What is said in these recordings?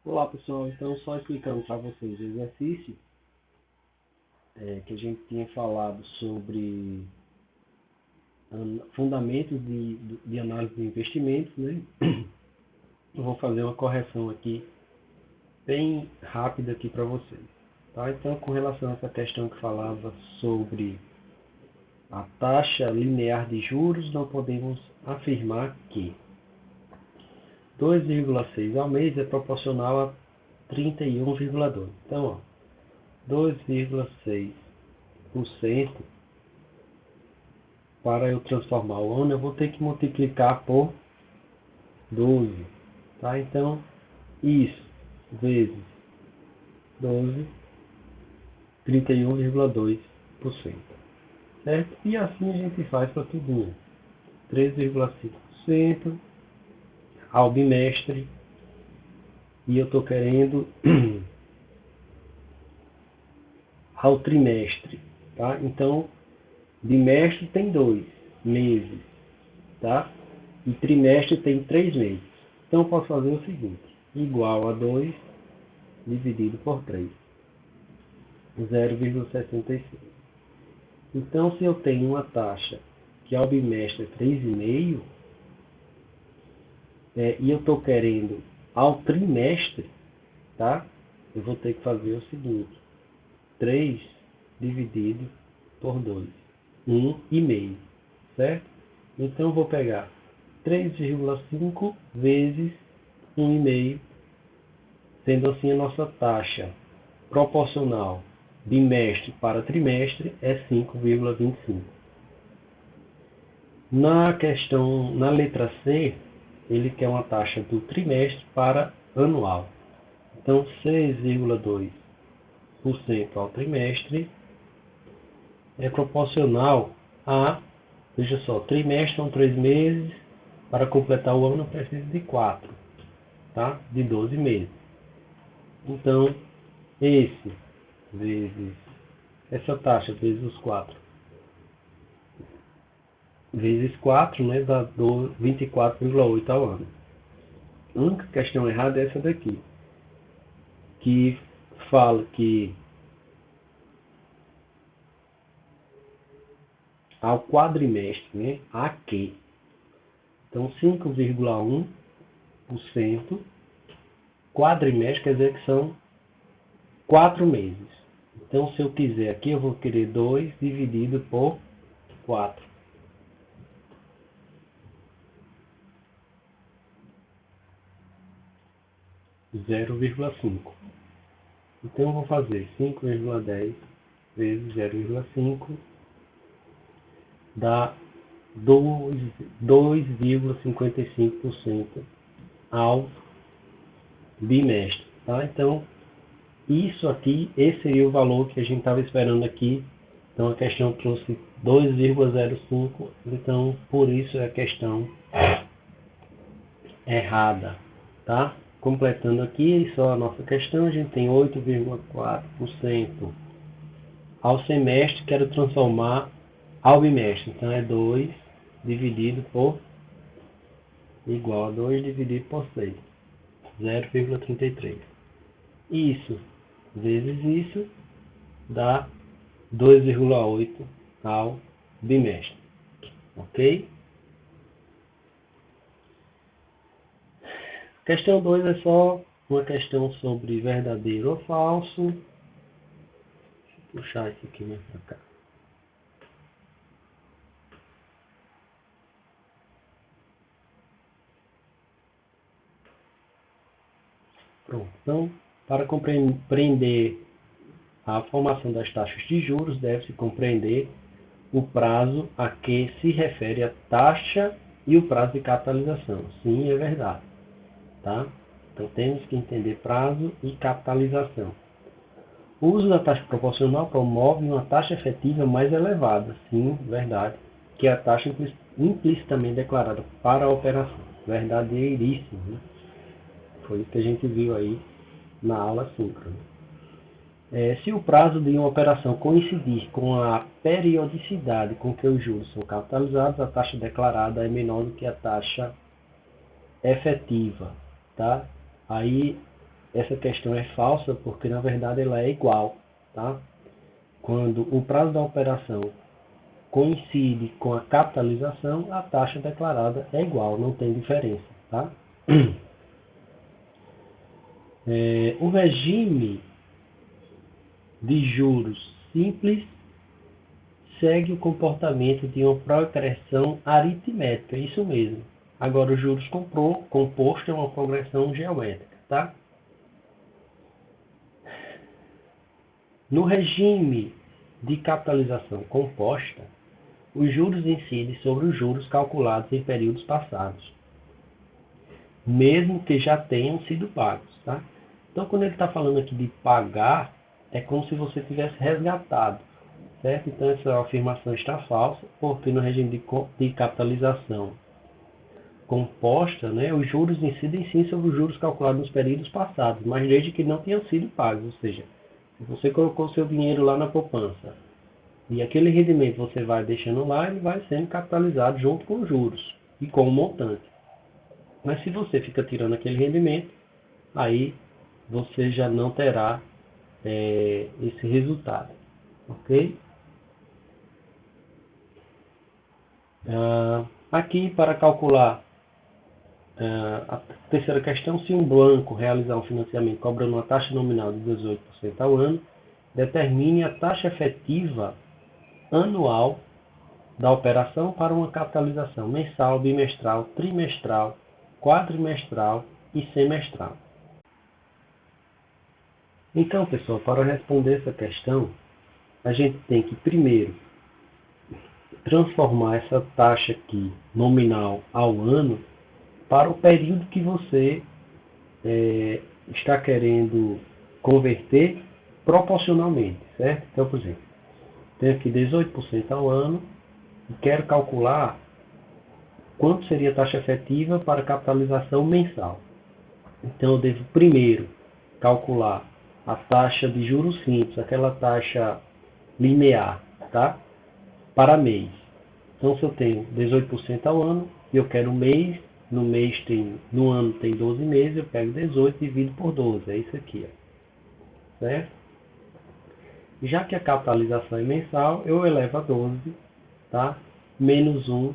Olá pessoal, então só explicando para vocês o exercício que a gente tinha falado sobre fundamentos de análise de investimentos, né? Eu vou fazer uma correção aqui bem rápida aqui para vocês, tá? Então, com relação a essa questão que falava sobre a taxa linear de juros, não podemos afirmar que 2,6 ao mês é proporcional a 31,2. Então, ó, 2,6% para eu transformar o ano, eu vou ter que multiplicar por 12, tá? Então, isso vezes 12, 31,2%, certo? E assim a gente faz para tudo. 3,5% ao bimestre, e eu estou querendo ao trimestre, tá? Então, bimestre tem 2 meses, tá? E trimestre tem 3 meses. Então, eu posso fazer o seguinte: igual a 2 dividido por 3, 0,65. Então, se eu tenho uma taxa que ao bimestre é 3,5, e eu estou querendo ao trimestre, tá? Eu vou ter que fazer o seguinte: 3 dividido por 2, 1,5, certo? Então, eu vou pegar 3,5 vezes 1,5, sendo assim a nossa taxa proporcional bimestre para trimestre é 5,25. Na letra C, ele quer uma taxa do trimestre para anual. Então, 6,2% ao trimestre é proporcional a, veja só, trimestre são 3 meses, para completar o ano precisa de 4, tá? De 12 meses. Então, essa taxa vezes os 4, vezes 4, né, dá 24,8 ao ano. A única questão errada é essa daqui, que fala que ao quadrimestre, né, a que. Então, 5,1%, quadrimestre quer dizer que são 4 meses. Então, se eu quiser aqui, eu vou querer 2 dividido por 4. 0,5. Então, eu vou fazer 5,10 vezes 0,5, dá 2,55% ao bimestre, tá? Então, isso aqui, esse seria o valor que a gente estava esperando aqui. Então, a questão trouxe 2,05, então, por isso é a questão errada, tá? Completando aqui, só a nossa questão, a gente tem 8,4% ao semestre, quero transformar ao bimestre. Então, é 2 dividido por, igual a 2 dividido por 6, 0,33. Isso vezes isso dá 2,8 ao bimestre, ok? Questão 2 é só uma questão sobre verdadeiro ou falso. Deixa eu puxar isso aqui mais para cá. Pronto. Então, para compreender a formação das taxas de juros, deve-se compreender o prazo a que se refere a taxa e o prazo de capitalização. Sim, é verdade, tá? Então, temos que entender prazo e capitalização. O uso da taxa proporcional promove uma taxa efetiva mais elevada. Sim, verdade, que é a taxa implicitamente declarada para a operação. Verdadeiríssimo, né? Foi isso que a gente viu aí na aula síncrona. Se o prazo de uma operação coincidir com a periodicidade com que os juros são capitalizados, a taxa declarada é menor do que a taxa efetiva, tá? Aí essa questão é falsa, porque na verdade ela é igual, tá? Quando o prazo da operação coincide com a capitalização, a taxa declarada é igual, não tem diferença, tá? O regime de juros simples segue o comportamento de uma progressão aritmética, isso mesmo. Agora, os juros composto é uma progressão geométrica, tá? No regime de capitalização composta, os juros incidem sobre os juros calculados em períodos passados, mesmo que já tenham sido pagos, tá? Então, quando ele está falando aqui de pagar, é como se você tivesse resgatado, certo? Então, essa afirmação está falsa, porque no regime de capitalização composta, né, os juros incidem sim sobre os juros calculados nos períodos passados, mas desde que não tenham sido pagos, ou seja, se você colocou seu dinheiro lá na poupança e aquele rendimento você vai deixando lá, ele vai sendo capitalizado junto com os juros e com o montante. Mas se você fica tirando aquele rendimento, aí você já não terá esse resultado, ok? Aqui para calcular a terceira questão, se um banco realizar um financiamento cobrando uma taxa nominal de 18% ao ano, determine a taxa efetiva anual da operação para uma capitalização mensal, bimestral, trimestral, quadrimestral e semestral. Então, pessoal, para responder essa questão, a gente tem que primeiro transformar essa taxa aqui nominal ao ano para o período que você está querendo converter proporcionalmente, certo? Então, por exemplo, tenho aqui 18% ao ano e quero calcular quanto seria a taxa efetiva para capitalização mensal. Então, eu devo primeiro calcular a taxa de juros simples, aquela taxa linear, tá? Para mês. Então, se eu tenho 18% ao ano e eu quero um mês, no ano tem 12 meses, eu pego 18 e divido por 12, é isso aqui, ó, certo? Já que a capitalização é mensal, eu elevo a 12, tá? Menos 1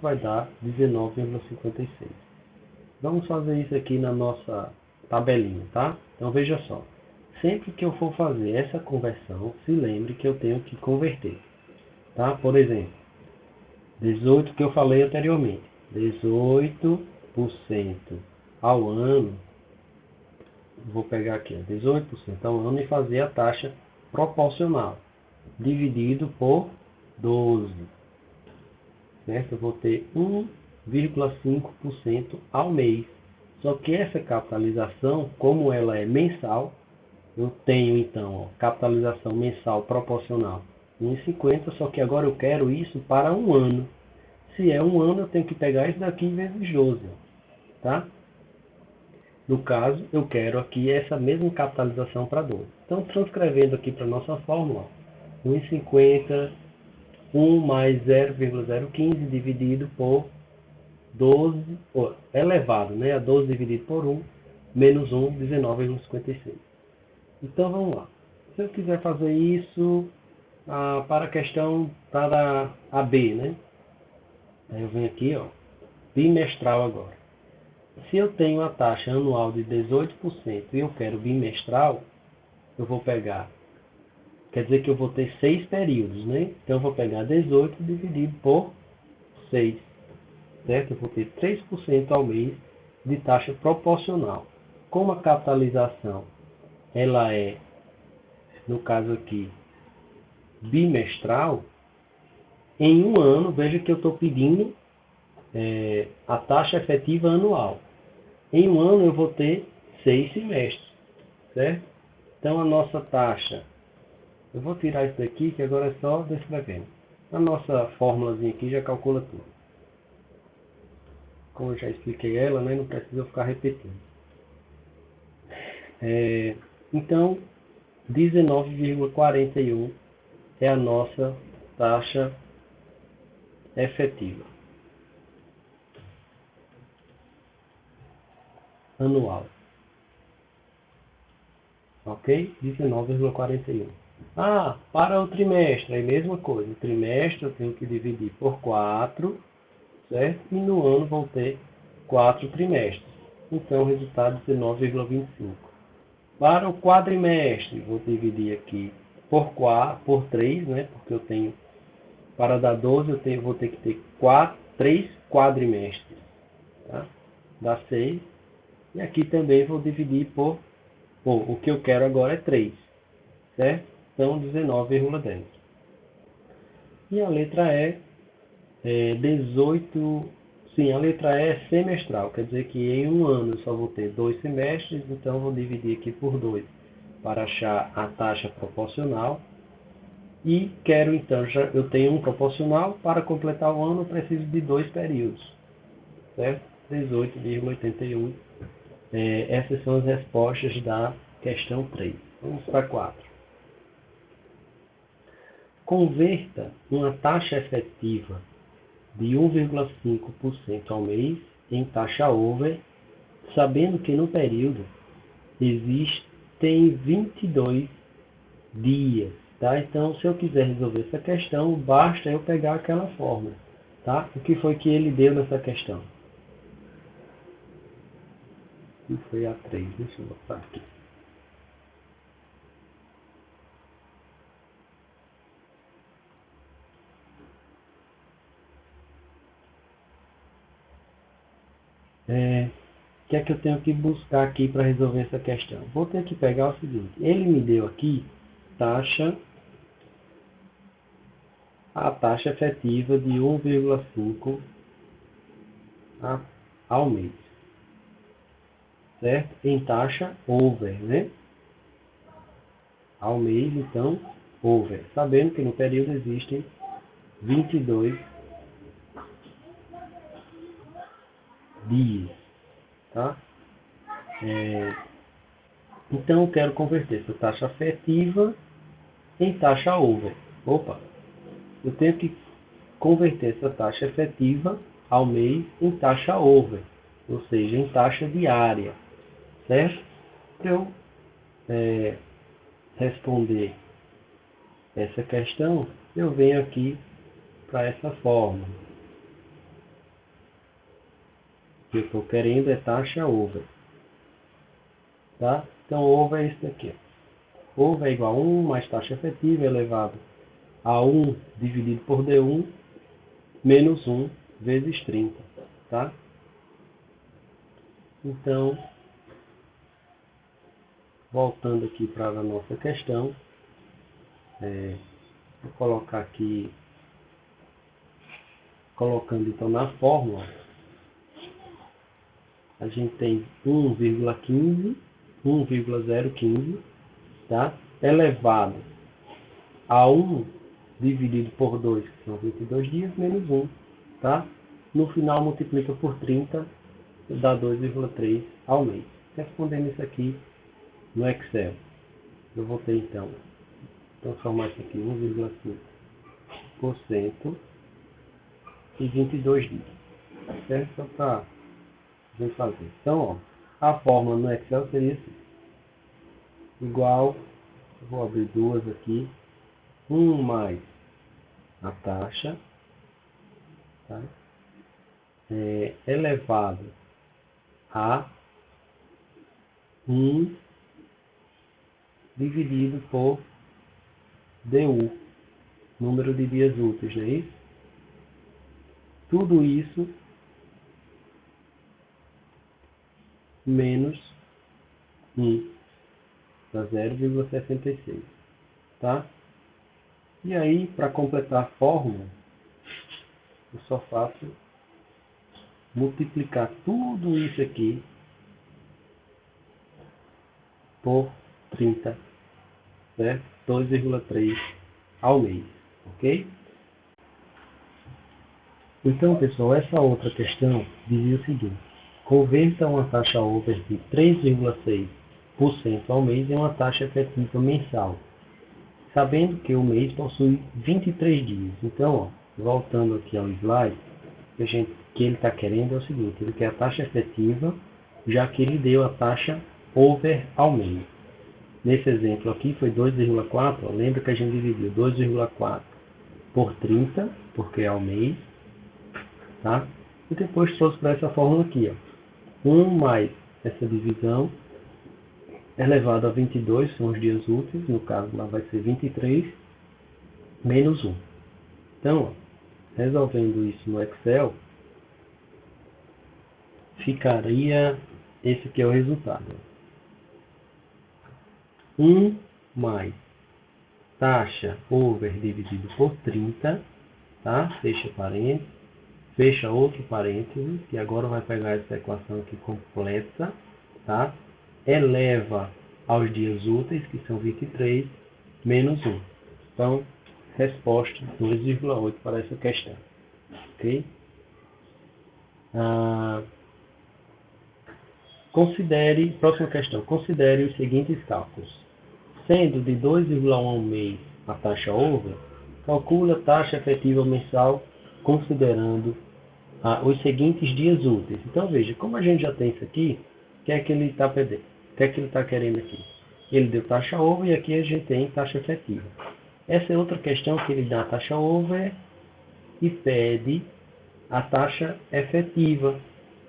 vai dar 19,56. Vamos fazer isso aqui na nossa tabelinha, tá? Então veja só, sempre que eu for fazer essa conversão, se lembre que eu tenho que converter, tá? Por exemplo, 18 que eu falei anteriormente, 18% ao ano, vou pegar aqui, 18% ao ano e fazer a taxa proporcional, dividido por 12, certo? Eu vou ter 1,5% ao mês. Só que essa capitalização, como ela é mensal, eu tenho então capitalização mensal proporcional 1,50, só que agora eu quero isso para um ano. Se é um ano, eu tenho que pegar isso daqui vezes 12, tá? No caso, eu quero aqui essa mesma capitalização para 12. Então, transcrevendo aqui para a nossa fórmula, 1,50, 1 mais 0,015 dividido por 12, elevado, né? A 12 dividido por 1, menos 1, 19,56. Então, vamos lá. Se eu quiser fazer isso para a questão para a B, né? Aí eu venho aqui, ó, bimestral agora. Se eu tenho a taxa anual de 18% e eu quero bimestral, eu vou pegar, quer dizer que eu vou ter 6 períodos, né? Então eu vou pegar 18 dividido por 6, certo? Eu vou ter 3% ao mês de taxa proporcional. Como a capitalização, ela é, no caso aqui, bimestral, em um ano, veja que eu estou pedindo a taxa efetiva anual. Em um ano eu vou ter 6 semestres, certo? Então a nossa taxa, eu vou tirar isso daqui que agora é só descrevendo. A nossa fórmulazinha aqui já calcula tudo. Como eu já expliquei ela, né, não precisa ficar repetindo. Então, 19,41 é a nossa taxa efetiva anual. ok? 19,41. Ah, para o trimestre, é a mesma coisa. O trimestre eu tenho que dividir por 4, certo? E no ano vão ter 4 trimestres. Então, o resultado é 19,25. Para o quadrimestre, vou dividir aqui por 3, né? Porque eu tenho, para dar 12, vou ter que ter 3 quadrimestres. Tá? Dá 6. E aqui também vou dividir o que eu quero agora é 3, certo? Então, 19,10. E a letra é 18. Sim, a letra E é semestral, quer dizer que em um ano eu só vou ter 2 semestres, então eu vou dividir aqui por 2 para achar a taxa proporcional. E quero então, eu tenho um proporcional, para completar o ano eu preciso de 2 períodos, certo? 18,81. Essas são as respostas da questão 3. Vamos para 4. Converta uma taxa efetiva de 1,5% ao mês em taxa over, sabendo que no período existem 22 dias. Tá? Então, se eu quiser resolver essa questão, basta eu pegar aquela fórmula. Tá? O que foi que ele deu nessa questão? Que foi a 3. Deixa eu botar aqui. O que é que eu tenho que buscar aqui para resolver essa questão? Vou ter que pegar o seguinte. Ele me deu aqui a taxa efetiva de 1,5 ao mês, certo? Em taxa over, né? Ao mês, então, over. Sabendo que no período existem 22 dias, tá? Então, eu quero converter essa taxa efetiva em taxa over. Opa! Eu tenho que converter essa taxa efetiva ao mês em taxa over, ou seja, em taxa diária, certo? Para eu responder essa questão, eu venho aqui para essa fórmula. O que eu estou querendo é taxa over. Tá? Então, over é isso daqui. Over é igual a 1 mais taxa efetiva elevado a 1 dividido por D1 menos 1 vezes 30. Tá? Então, voltando aqui para a nossa questão, vou colocar aqui, colocando então na fórmula, a gente tem 1,015, tá? Elevado a 1 dividido por 2, que são 22 dias, menos 1, tá? No final multiplica por 30, dá 2,3 ao mês. Respondendo isso aqui no Excel, eu vou ter então, transformar isso aqui em 1,5% e 22 dias, certo? Só para a gente fazer. Então, ó, a fórmula no Excel seria assim, igual, vou abrir duas aqui, 1 mais a taxa, tá? Elevado a 1 dividido por DU, número de dias úteis, não é isso? Tudo isso menos 1, dá 0,66, tá? E aí, para completar a fórmula, eu só faço multiplicar tudo isso aqui por 30, certo? 2,3 ao mês, ok? Então, pessoal, essa outra questão dizia o seguinte: converta uma taxa over de 3,6% ao mês em uma taxa efetiva mensal, sabendo que o mês possui 23 dias. Então, ó, voltando aqui ao slide, que ele está querendo é o seguinte: ele quer a taxa efetiva, já que ele deu a taxa over ao mês. Nesse exemplo aqui foi 2,4. Lembra que a gente dividiu 2,4 por 30, porque é o mês, tá? E depois trouxe para essa fórmula aqui, ó. 1 mais essa divisão elevado a 22, são os dias úteis, no caso lá vai ser 23, menos 1. Então, ó, resolvendo isso no Excel, ficaria, esse aqui é o resultado. 1 mais taxa over dividido por 30, tá? Fecha parênteses, fecha outro parênteses, que agora vai pegar essa equação aqui completa, tá? Eleva aos dias úteis, que são 23, menos 1. Então, resposta 2,8 para essa questão. Ok? Próxima questão. Considere os seguintes cálculos. Sendo de 2,1 ao mês a taxa over, calcula a taxa efetiva mensal considerando os seguintes dias úteis. Então, veja, como a gente já tem isso aqui, o que é que ele está pedindo? O que é que ele está querendo aqui? Ele deu taxa over e aqui a gente tem taxa efetiva. Essa é outra questão que ele dá a taxa over e pede a taxa efetiva,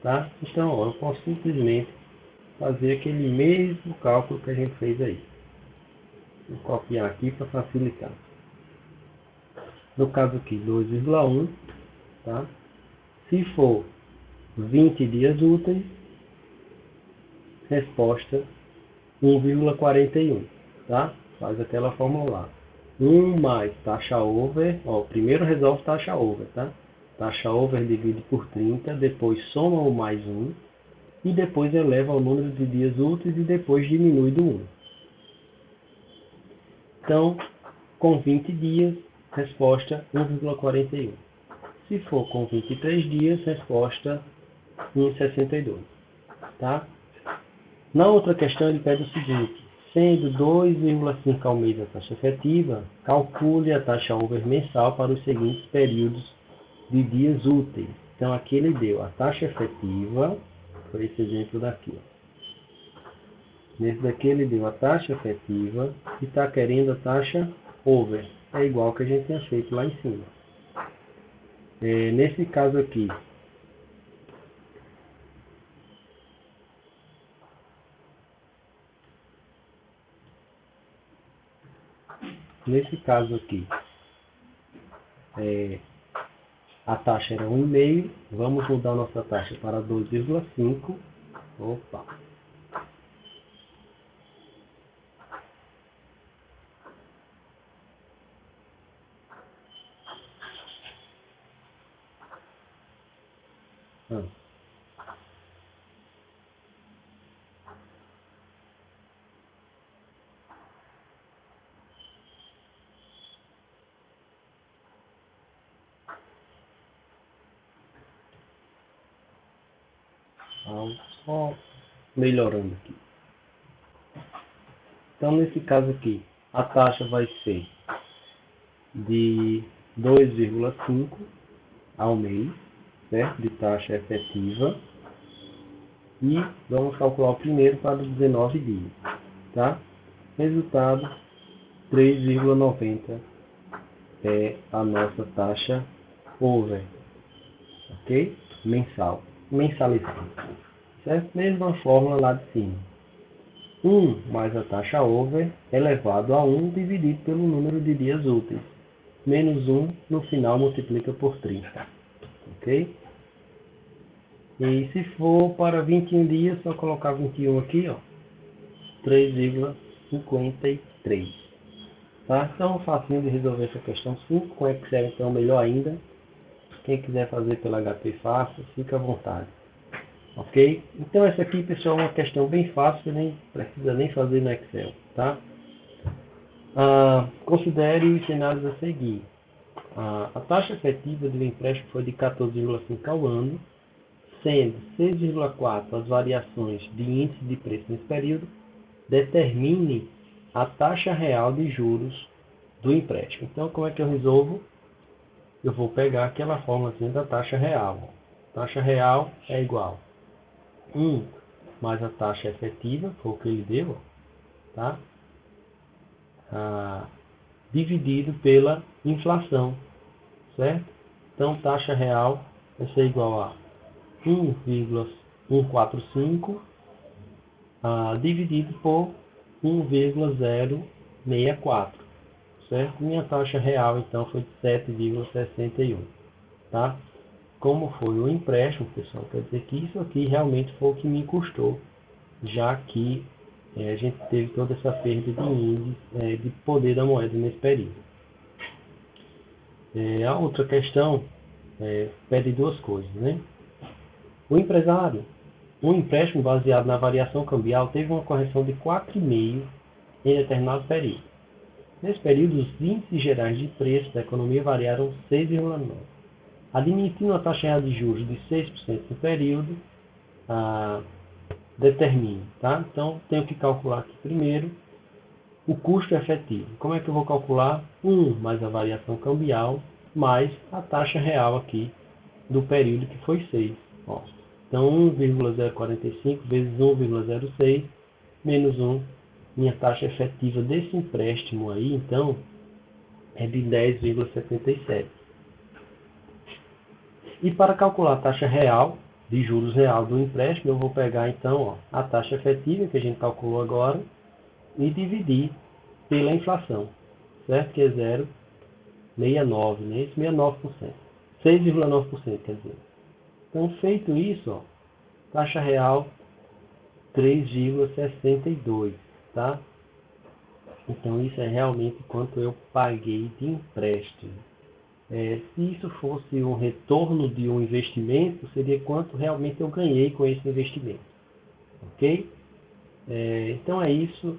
tá? Então, ó, eu posso simplesmente fazer aquele mesmo cálculo que a gente fez aí. Vou copiar aqui para facilitar. No caso aqui, 2,1, tá? Se for 20 dias úteis, resposta 1,41, tá? Faz aquela fórmula lá. 1 mais taxa over, ó, primeiro resolve taxa over, tá? Taxa over divide por 30, depois soma o mais 1, e depois eleva o número de dias úteis e depois diminui do 1. Então, com 20 dias, resposta 1,41. Se for com 23 dias, resposta 1,62. Tá? Na outra questão, ele pede o seguinte: sendo 2,5 ao mês a taxa efetiva, calcule a taxa over mensal para os seguintes períodos de dias úteis. Então, aqui ele deu a taxa efetiva, foi esse exemplo daqui. Ó. Nesse daqui ele deu a taxa efetiva e está querendo a taxa over. É igual que a gente tinha feito lá em cima. Nesse caso aqui, a taxa era 1,5. Vamos mudar nossa taxa para 2,5. Opa! Só melhorando aqui. Então, nesse caso aqui, a taxa vai ser de 2,5 ao mês, certo? De taxa efetiva. E vamos calcular o primeiro para 19 dias, tá? Resultado, 3,90 é a nossa taxa over, ok? Mensalizado, certo? Mesma fórmula lá de cima. 1 mais a taxa over elevado a 1 dividido pelo número de dias úteis. Menos 1 no final multiplica por 30, ok? E se for para 21 dias, só colocar 21 aqui, ó, 3,53. Tá? Então, facinho de resolver essa questão 5. Com Excel, então, melhor ainda. Quem quiser fazer pela HP fácil, fica à vontade. Ok? Então, essa aqui, pessoal, é uma questão bem fácil, nem precisa nem fazer no Excel, tá? Considere os cenários a seguir. A taxa efetiva do empréstimo foi de 14,5 ao ano, sendo 6,4 as variações de índice de preço nesse período. Determine a taxa real de juros do empréstimo. Então, como é que eu resolvo? Eu vou pegar aquela fórmula da taxa real. Taxa real é igual a 1 mais a taxa efetiva, foi o que ele deu, tá? dividido pela inflação, certo? Então, taxa real vai ser igual a 1,145 dividido por 1,064, certo? Minha taxa real, então, foi de 7,61, tá? Como foi o empréstimo, pessoal, quer dizer que isso aqui realmente foi o que me custou, já que a gente teve toda essa perda de índice, de poder da moeda nesse período. A outra questão pede duas coisas, né? O empresário, um empréstimo baseado na variação cambial teve uma correção de 4,5% em determinado período. Nesse período, os índices gerais de preço da economia variaram 6,9%. Admitindo a taxa real de juros de 6% no período, determine, tá? Então, tenho que calcular aqui primeiro o custo efetivo. Como é que eu vou calcular? 1 mais a variação cambial mais a taxa real aqui do período que foi 6. Ó. Então, 1,045 vezes 1,06 menos 1. Minha taxa efetiva desse empréstimo aí, então, é de 10,77. E para calcular a taxa real, de juros real do empréstimo, eu vou pegar então a taxa efetiva que a gente calculou agora e dividir pela inflação, certo? Que é 0,69, né? Isso, 69%. 6,9%, quer dizer. Então, feito isso, taxa real 3,62, tá? Então, isso é realmente quanto eu paguei de empréstimo. Se isso fosse um retorno de um investimento, seria quanto realmente eu ganhei com esse investimento. Ok? Então é isso.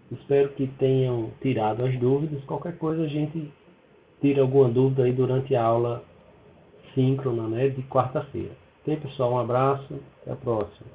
Espero que tenham tirado as dúvidas. Qualquer coisa a gente tira alguma dúvida aí durante a aula síncrona, né, de quarta-feira. Ok, pessoal? Um abraço. Até a próxima.